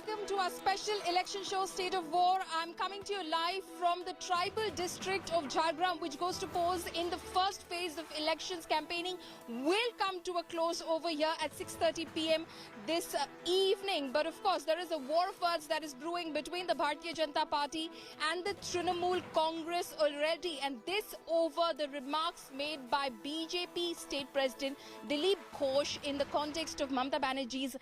welcome to our special election show, State of War. I'm coming to you live from the tribal district of Jhargram, which goes to pose in the first phase of elections. Campaigning will come to a close over here at 6:30 p.m. this evening. But of course, there is a war of words that is brewing between the Bharatiya Janata Party and the Trinamool Congress already. And this over the remarks made by BJP State President Dilip Ghosh in the context of Mamata Banerjee's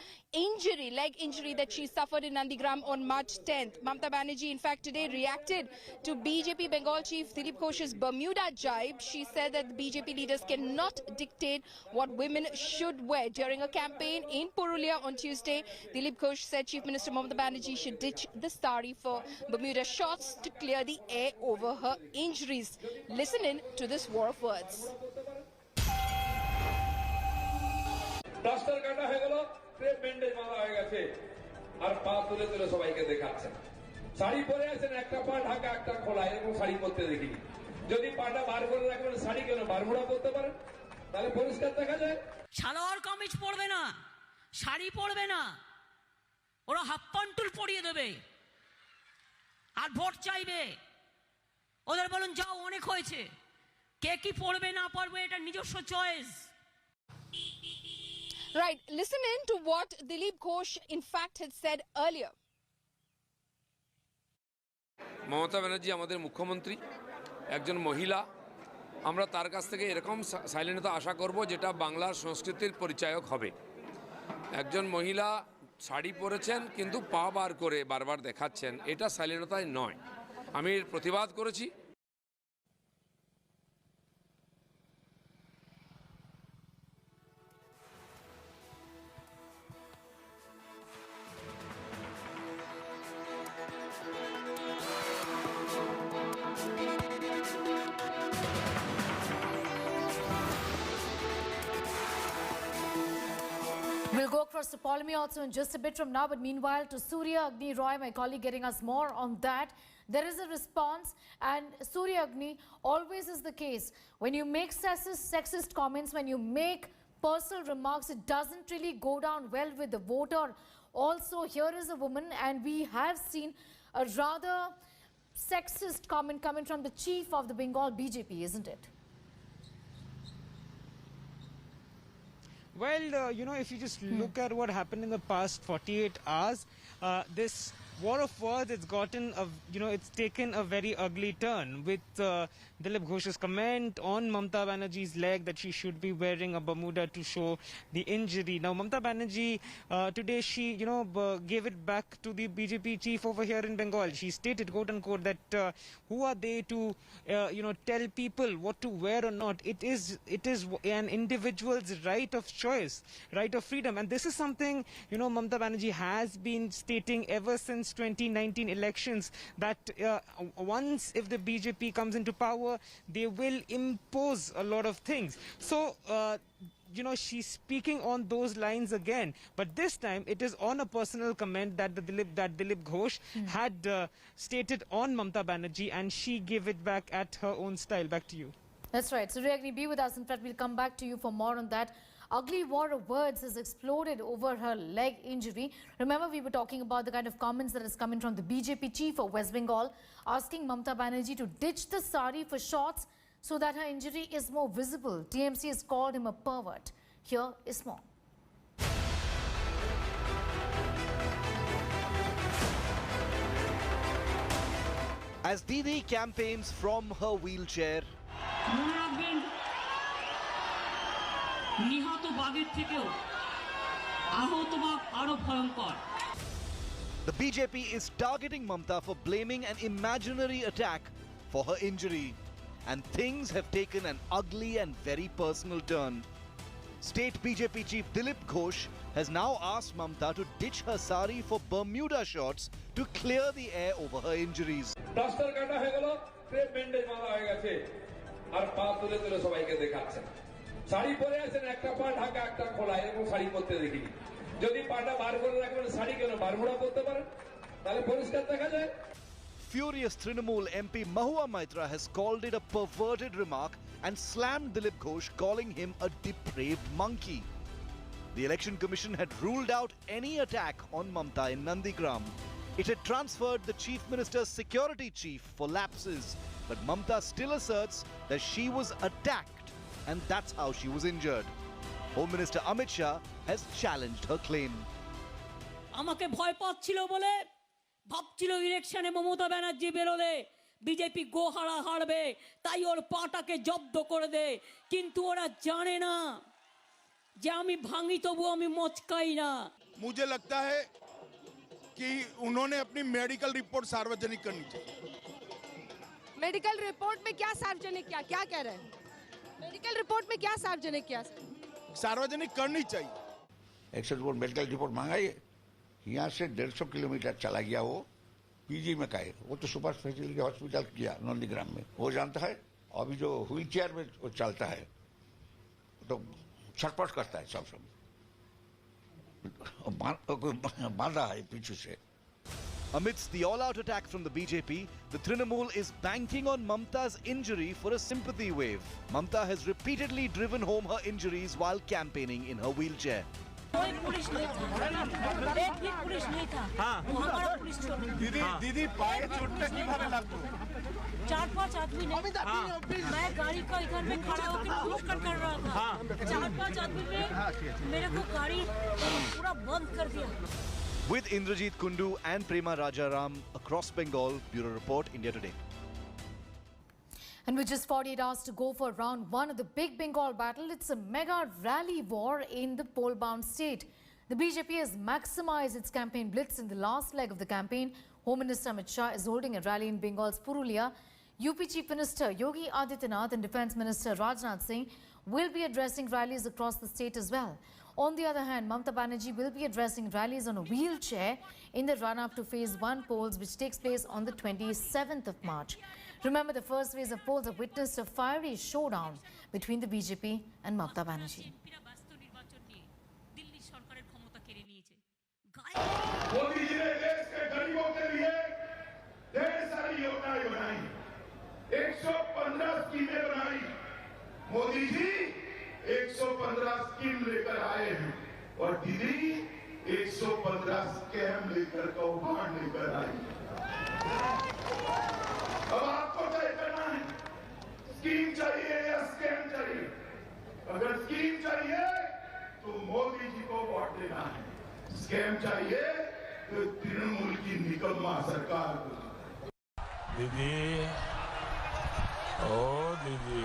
leg injury that she suffered in Nandigram on March 10th. Mamata Banerjee, in fact, today reacted to BJP Bengal Chief Dilip Ghosh's Bermuda jibe. She said that the BJP leaders cannot dictate what women should wear. During a campaign in Purulia on Tuesday, Dilip Ghosh said Chief Minister Mamata Banerjee should ditch the sari for Bermuda shorts to clear the air over her injuries. Listen in to this war of words. Plaster কাটা হয়ে গেল, crepe bandage মারা হয়ে গেছে, আর পা তুলে তুলে সবাইকে দেখাচ্ছেন। শাড়ি পরে আছেন, একটা পা ঢাকা একটা খোলা, এরকম শাড়ি পরতে দেখিনি। যদি পাটা বার করে রাখবেন, শাড়ি কেন বারমুড়া পরতে পারেন, তাহলে পরিষ্কার দেখা যায়। সালোয়ার কামিজ পরবে না, শাড়ি পরবে না, ওরা হাফ প্যান্টুল পরিয়ে দেবে আর ভোট চাইবে। ওদের বলুন যাও, অনেক হয়েছে। কে কি পরবে না পরবে এটা নিজস্ব choice. Right, listen in to what Dilip Ghosh in fact had said earlier. Mamata Banerjee আমাদের মুখ্যমন্ত্রী, একজন মহিলা। আমরা তার কাছ থেকে এরকম শালীনতা আশা করব যেটা বাংলার সংস্কৃতির পরিচায়ক হবে। একজন মহিলা শাড়ি পরেছেন কিন্তু পা বার করে বারবার দেখাচ্ছেন, এটা শালীনতায় নয়। আমি এর প্রতিবাদ করেছি। We'll go across to Polmy also in just a bit from now, but meanwhile to Surya Agni Roy, my colleague, getting us more on that. There is a response, and Surya Agni, always is the case. When you make sexist comments, when you make personal remarks, it doesn't really go down well with the voter. Also, here is a woman, and we have seen a rather sexist comment coming from the chief of the Bengal BJP, isn't it? Well, if you just look at what happened in the past 48 hours, this war of words, it's taken a very ugly turn with Dilip Ghosh's comment on Mamata Banerjee's leg that she should be wearing a Bermuda to show the injury. Now, Mamata Banerjee, today she, gave it back to the BJP chief over here in Bengal. She stated, quote unquote, that who are they to, tell people what to wear or not? It is an individual's right of choice, right of freedom. And this is something, Mamata Banerjee has been stating ever since 2019 elections, that once if the BJP comes into power, they will impose a lot of things. So, she's speaking on those lines again, but this time it is on a personal comment that Dilip Ghosh had stated on Mamata Banerjee, and she gave it back at her own style. Back to you. That's right. So, Agni, be with us. In fact, we'll come back to you for more on that. Ugly war of words has exploded over her leg injury. Remember, we were talking about the kind of comments that is coming from the BJP chief of West Bengal, asking Mamata Banerjee to ditch the sari for shorts so that her injury is more visible. TMC has called him a pervert. Here is more. As Didi campaigns from her wheelchair, the BJP is targeting Mamata for blaming an imaginary attack for her injury, and things have taken an ugly and very personal turn. State BJP chief Dilip Ghosh has now asked Mamata to ditch her sari for Bermuda shorts to clear the air over her injuries. Plaster কাটা হয়ে গেল, crepe bandage মারা হয়ে গেছে, আর পা তুলে তুলে সবাইকে দেখাচ্ছেন। শাড়ি পরে আছেন, একটা পা ঢাকা একটা খোলা, এরকম শাড়ি পরতে দেখিনি। যদি পাটা বার করে রাখবেন, শাড়ি কেন বারমুড়া পরতে পারেন, তাহলে পরিষ্কার দেখা যায়। Furious Trinamool MP Mahua Maitra has called it a perverted remark and slammed Dilip Ghosh, calling him a depraved monkey. The Election Commission had ruled out any attack on Mamta in Nandigram. It had transferred the Chief Minister's security chief for lapses, but Mamta still asserts that she was attacked and that's how she was injured. Home Minister Amit Shah has challenged her claim. আমাকে ভয় পাচ্ছিল বলে ভাবছিল ইলেকশনে মমতা ব্যানার্জি বেরোলে BJP গোহারা হারবে, তাই ওর পাটাকে জব্দ করে দে। কিন্তু ওরা জানে না যে আমি ভাঙি তবু আমি মচকাই না। मुझे लगता है कि उन्होंने अपनी मेडिकल रिपोर्ट सार्वजनिक करनी चाहिए। मेडिकल रिपोर्ट में क्या सार्वजनिक किया, क्या कह रहे हैं? मेडिकल रिपोर्ट में क्या सार्वजनिक किया? सार्वजनिक करनी चाहिए। एक्सेस बोर्ड मेडिकल रिपोर्ट मंगाइए। यहाँ से 150 किलोमीटर चला गया वो पीजी में का है, वो तो सुपर स्पेशलिटी हॉस्पिटल किया नंदीग्राम में, वो जानता है। अभी जो व्हील चेयर में वो चलता है तो छटपट करता है, सब बांधा है पीछे से। Amidst the all-out attack from the BJP, the Trinamool is banking on Mamta's injury for a sympathy wave. Mamta has repeatedly driven home her injuries while campaigning in her wheelchair. कोई पुलिस नहीं था, एक भी police नहीं था। हमारा police दीदी पाए चोट किभाবে লাগলো? 4-5 आदमी ने, मैं गाड़ी का इधर में खड़ा होकर पुश कर रहा था। 4-5 आदमी ने मेरे को गाड़ी पूरा बंद कर दिया। With Indrajit Kundu and Prema Rajaram across Bengal, Bureau Report, India Today. And with just 48 hours to go for round one of the big Bengal battle, it's a mega rally war in the poll-bound state. The BJP has maximized its campaign blitz in the last leg of the campaign. Home Minister Amit Shah is holding a rally in Bengal's Purulia. UP Chief Minister Yogi Adityanath and Defence Minister Rajnath Singh will be addressing rallies across the state as well. On the other hand, Mamta Banerjee will be addressing rallies on a wheelchair in the run-up to Phase 1 polls, which takes place on the 27th of March. Remember, the first phase of polls have witnessed a fiery showdown between the BJP and Mamta Banerjee. Modi ji ने देश के गरीबों के लिए ढेर सारी योजनाएं बनाई, 115 स्कीमें बनाई। मोदी जी 115 स्कीम लेकर आए हैं और दीदी 115 स्कैम लेकर कौभांड लेकर आई। अब आपको तय करना है, स्कीम चाहिए या स्कैम चाहिए। अगर स्कीम चाहिए तो मोदी जी को वोट देना है, स्कैम चाहिए तो तृणमूल की निकम्मा सरकार को। दीदी, ओ दीदी,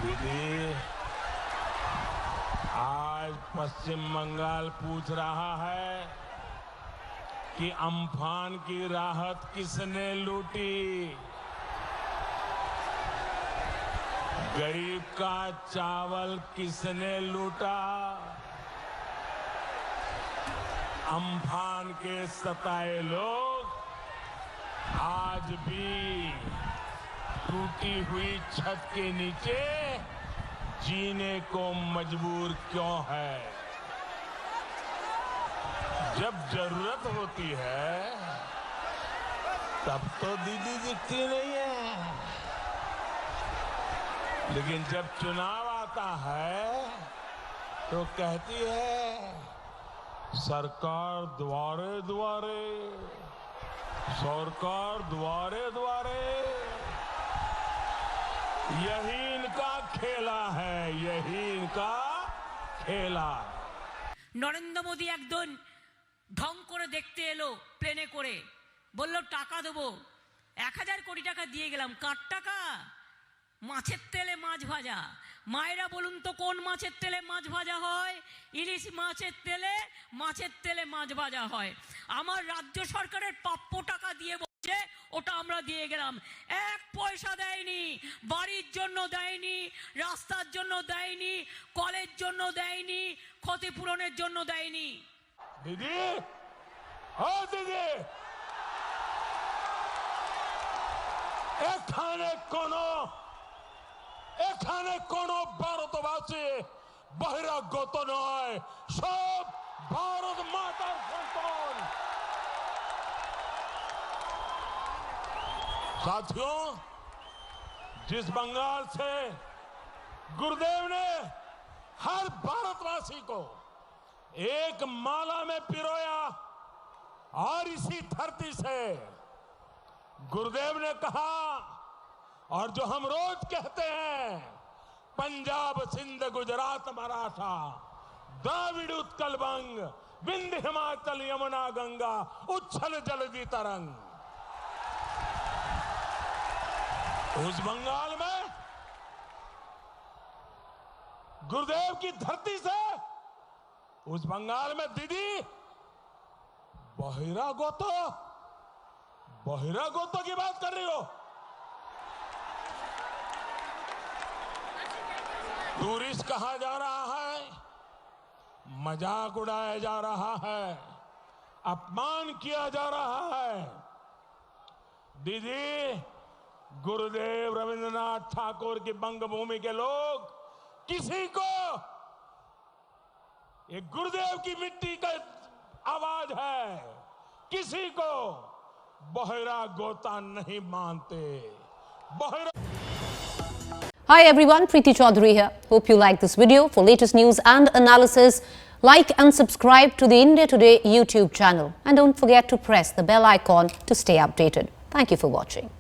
दीदी, आज पश्चिम बंगाल पूछ रहा है कि अम्फान की राहत किसने लूटी, गरीब का चावल किसने लूटा। अम्फान के सताए लोग आज भी टूटी हुई छत के नीचे जीने को मजबूर क्यों है। जब जरूरत होती है तब तो दीदी दिखती नहीं है, लेकिन जब चुनाव आता है तो कहती है सरकार द्वारे द्वारे, सरकार द्वारे द्वारे। यही इनका खेला है, यही इनका खेला। নরেন্দ্র মোদী একজন ঢং করে দেখতে এলো প্লেনে করে, বলল টাকা দেবো, 1000 কোটি টাকা দিয়ে গেলাম। কার টাকা? মাছের তেলে মাছ ভাজা। মায়েরা বলুন তো কোন মাছের তেলে মাছ ভাজা হয়? ইলিশ মাছের তেলে মাছ ভাজা হয়। আমার রাজ্য সরকারের প্রাপ্য টাকা দিয়ে বলছে ওটা আমরা দিয়ে গেলাম। 1 পয়সা দেয়নি, বাড়ির জন্য দেয়নি, রাস্তার জন্য দেয়নি, কলের জন্য দেয়নি, ক্ষতিপূরণের জন্য দেয়নি। দিদি, ও দিদি, এখানে কোনো ভারতবাসী বহিরাগত নয়, সব ভারত মাতার সন্তান। साथियों, जिस बंगाल से गुरुदेव ने हर भारतवासी को एक माला में पिरोया, और इसी धरती से गुरुदेव ने कहा, और जो हम रोज कहते हैं, पंजाब सिंध गुजरात मराठा द्राविड़ उत्कल बंग विंध्य हिमाचल यमुना गंगा उच्छल जलधि तरंग। उस बंगाल में गुरुदेव की धरती से, उस बंगाल में दीदी बहिरागोतो की बात कर रही हो। टूरिस्ट कहा जा रहा है, मजाक उड़ाया जा रहा है, अपमान किया जा रहा है। दीदी, गुरुदेव रविंद्रनाथ ठाकुर की बंगभूमि के लोग किसी को, ये गुरुदेव की मिट्टी का आवाज है, किसी को बहिरा गोता नहीं मानते। Hi everyone, Preeti Chaudhary here. Hope you like this video. For latest news and analysis, like and subscribe to the India Today YouTube channel. And don't forget to press the bell icon to stay updated. Thank you for watching.